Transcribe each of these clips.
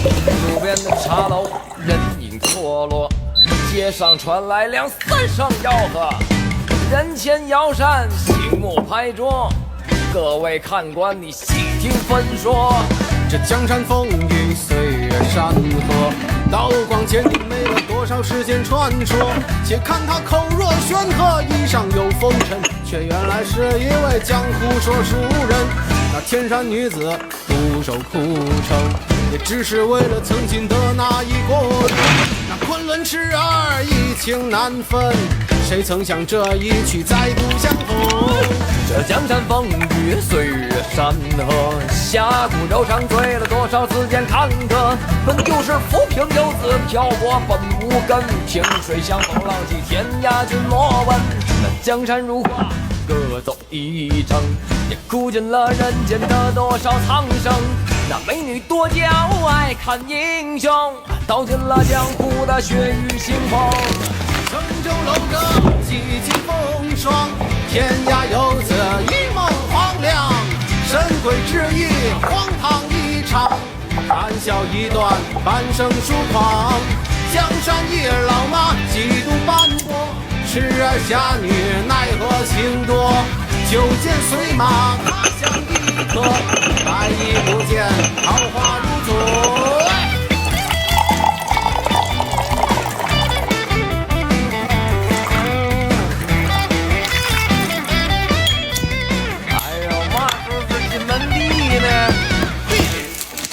路边的茶楼人影错落，街上传来两三声吆喝，人前摇扇，醒目拍桌。各位看官，你细听分说。这江山风雨，岁月山河，刀光剑影，没了多少时间传说。且看他口若悬河，衣上有风尘，却原来是一位江湖说书人。那天山女子独守枯城，也只是为了曾经的那一国。那昆仑痴儿一情难分，谁曾想这一去再不相逢。这江山风雨，岁月山河，侠骨柔肠，醉了多少次间坎坷。本就是浮萍游子，漂泊本无根。萍水相逢，浪迹天涯，君莫问。那江山如画，各走一程，也哭尽了人间的多少苍生。那美女多娇，爱看英雄，道尽了江湖的血雨腥风。乘舟楼阁，几经风霜，天涯游子一梦黄粱。神鬼之意，荒唐一场，谈笑一段，半生疏狂。江山一老马，几度斑驳，痴儿侠女奈何情多。酒剑随马，他乡一刻，来意不见，桃花如昨。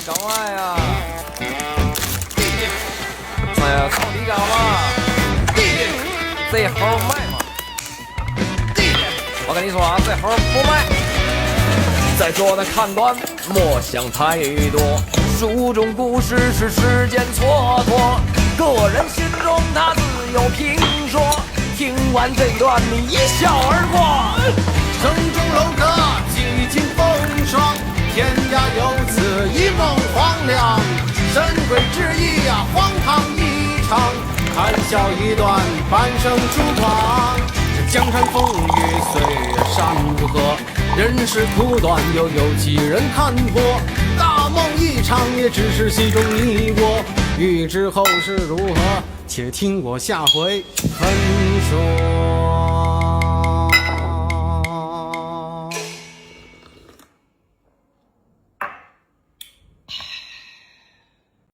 干嘛呀？哎呀，到底干嘛？这猴卖吗？我跟你说啊，这猴不卖。在座的看官莫想太多，书中故事是时间蹉跎，个人心中他自有评说。听完这段，你一笑而过。城中楼阁，几经风霜。天涯游子一梦黄粱，神鬼之意呀，荒唐一场，谈笑一段，半生疏狂。这江山风雨，岁月山河，人世苦短，又有几人看破？大梦一场，也只是戏中你我。欲知后事如何，且听我下回分说。